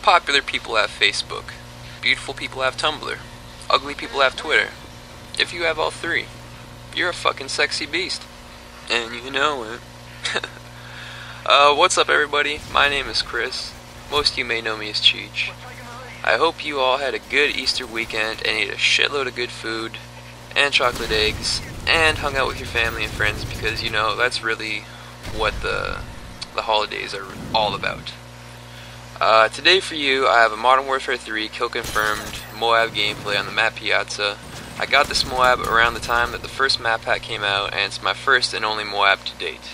Popular people have Facebook. Beautiful people have Tumblr. Ugly people have Twitter. If you have all three, you're a fucking sexy beast. And you know it. What's up everybody? My name is Chris. Most of you may know me as Cheech. I hope you all had a good Easter weekend and ate a shitload of good food and chocolate eggs and hung out with your family and friends, because you know that's really what the holidays are all about. Today for you I have a Modern Warfare 3 kill confirmed Moab gameplay on the map Piazza. I got this Moab around the time that the first map pack came out, and it's my first and only Moab to date.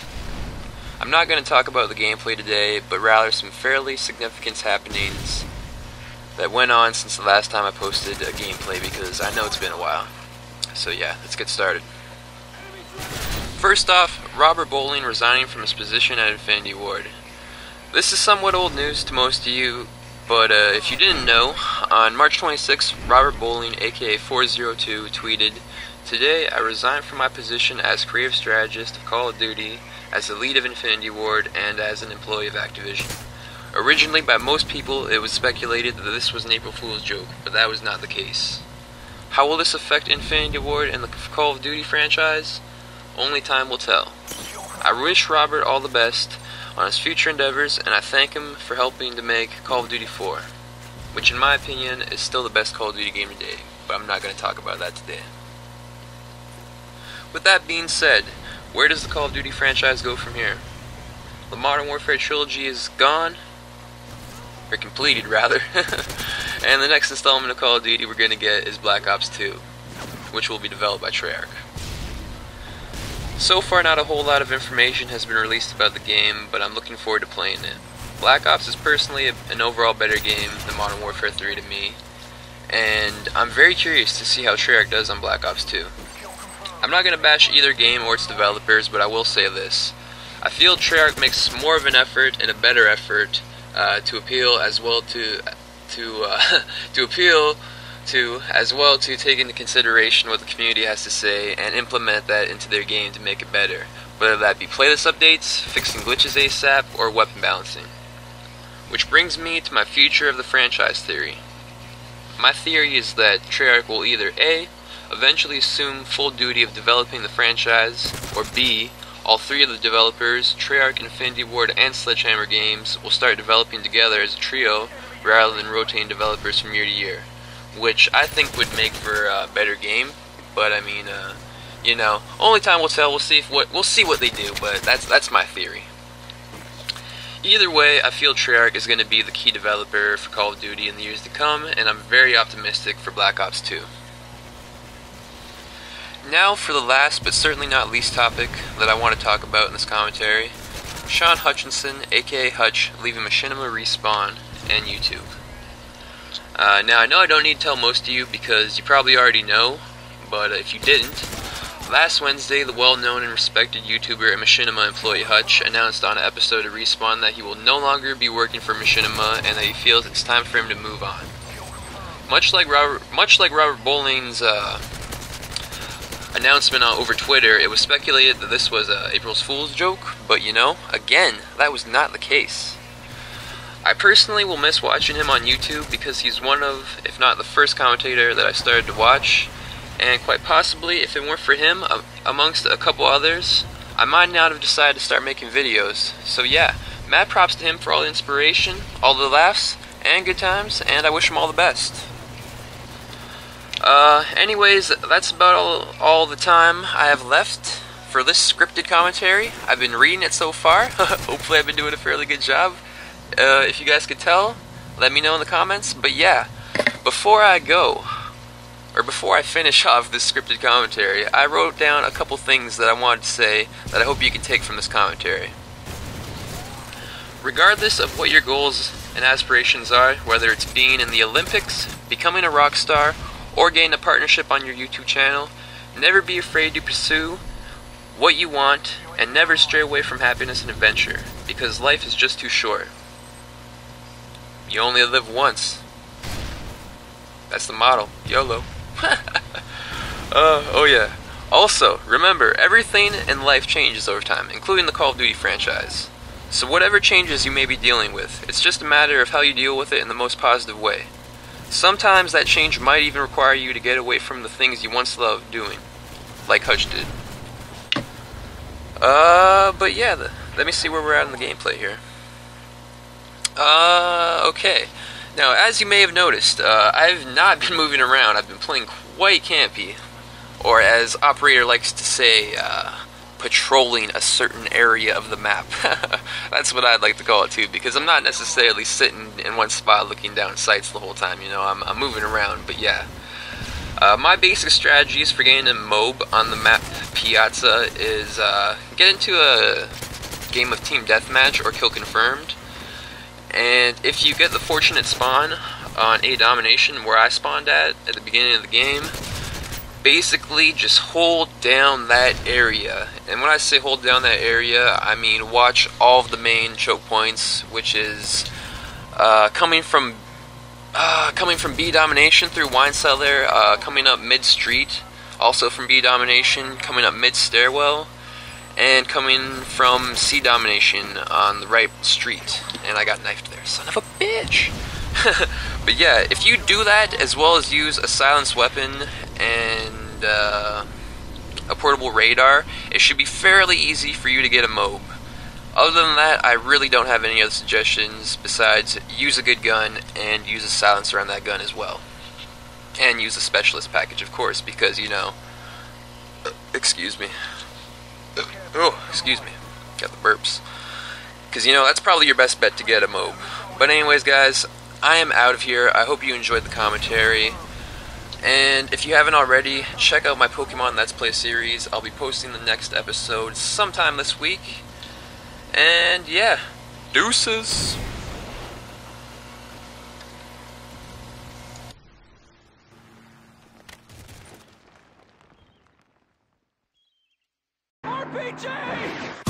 I'm not going to talk about the gameplay today, but rather some fairly significant happenings that went on since the last time I posted a gameplay, because I know it's been a while. So yeah, let's get started. First off, Robert Bowling resigning from his position at Infinity Ward. This is somewhat old news to most of you, but if you didn't know, on March 26th, Robert Bowling, aka FourZeroTwo, tweeted, "Today I resign from my position as creative strategist of Call of Duty, as the lead of Infinity Ward, and as an employee of Activision." Originally, by most people, it was speculated that this was an April Fool's joke, but that was not the case. How will this affect Infinity Ward and the Call of Duty franchise? Only time will tell. I wish Robert all the best on his future endeavors, and I thank him for helping to make Call of Duty 4, which in my opinion is still the best Call of Duty game today, but I'm not going to talk about that today. With that being said, where does the Call of Duty franchise go from here? The Modern Warfare trilogy is gone, or completed rather, and the next installment of Call of Duty we're going to get is Black Ops 2, which will be developed by Treyarch. So far not a whole lot of information has been released about the game, but I'm looking forward to playing it. Black Ops is personally an overall better game than Modern Warfare 3 to me, and I'm very curious to see how Treyarch does on Black Ops 2. I'm not going to bash either game or its developers, but I will say this. I feel Treyarch makes more of an effort and a better effort to appeal as well to take into consideration what the community has to say and implement that into their game to make it better, whether that be playlist updates, fixing glitches ASAP, or weapon balancing. Which brings me to my future of the franchise theory. My theory is that Treyarch will either A, eventually assume full duty of developing the franchise, or B, all three of the developers, Treyarch, Infinity Ward, and Sledgehammer Games, will start developing together as a trio rather than rotating developers from year to year, which I think would make for a better game. But I mean, you know, only time will tell. We'll see what they do, but that's my theory. Either way, I feel Treyarch is going to be the key developer for Call of Duty in the years to come, and I'm very optimistic for Black Ops 2. Now for the last but certainly not least topic that I want to talk about in this commentary: Sean Hutchinson, aka Hutch, leaving Machinima Respawn and YouTube. Now I know I don't need to tell most of you because you probably already know, but if you didn't, last Wednesday the well-known and respected YouTuber and Machinima employee Hutch announced on an episode of Respawn that he will no longer be working for Machinima and that he feels it's time for him to move on. Much like Robert Bowling's announcement over Twitter, it was speculated that this was a April Fool's joke, but you know, again, that was not the case. I personally will miss watching him on YouTube because he's one of, if not the first commentator that I started to watch, and quite possibly, if it weren't for him, amongst a couple others, I might not have decided to start making videos. So yeah, mad props to him for all the inspiration, all the laughs, and good times, and I wish him all the best. Anyways, that's about all the time I have left for this scripted commentary. I've been reading it so far. Hopefully I've been doing a fairly good job. If you guys could tell, let me know in the comments. But yeah, before I finish off this scripted commentary, I wrote down a couple things that I wanted to say that I hope you can take from this commentary. Regardless of what your goals and aspirations are, whether it's being in the Olympics, becoming a rock star, or gain a partnership on your YouTube channel, never be afraid to pursue what you want and never stray away from happiness and adventure, because life is just too short. You only live once. That's the motto. YOLO. Oh yeah. Also, remember, everything in life changes over time, including the Call of Duty franchise. So whatever changes you may be dealing with, it's just a matter of how you deal with it in the most positive way. Sometimes that change might even require you to get away from the things you once loved doing, like Hutch did. But yeah, let me see where we're at in the gameplay here. Okay. Now, as you may have noticed, I've not been moving around. I've been playing quite campy. Or as Operator likes to say, patrolling a certain area of the map. That's what I'd like to call it too, because I'm not necessarily sitting in one spot looking down sights the whole time, you know, I'm moving around, but yeah. My basic strategies for getting a MOB on the map Piazza is get into a game of Team Deathmatch or Kill Confirmed, and if you get the fortunate spawn on A Domination where I spawned at the beginning of the game, basically just hold down that area. And when I say hold down that area, I mean watch all of the main choke points, which is coming from B Domination through Wine Cellar, coming up mid street, also from B Domination, coming up mid stairwell, and coming from C Domination on the right street. And I got knifed there, son of a bitch. But yeah, if you do that as well as use a silenced weapon and a portable radar, it should be fairly easy for you to get a MOB. Other than that, I really don't have any other suggestions besides use a good gun and use a silencer on that gun as well. And use a specialist package, of course, because, you know, excuse me. Oh, excuse me. Got the burps. Because, you know, that's probably your best bet to get a MOB. But anyways, guys, I am out of here. I hope you enjoyed the commentary. And if you haven't already, check out my Pokemon Let's Play series. I'll be posting the next episode sometime this week. And yeah, deuces! RPG!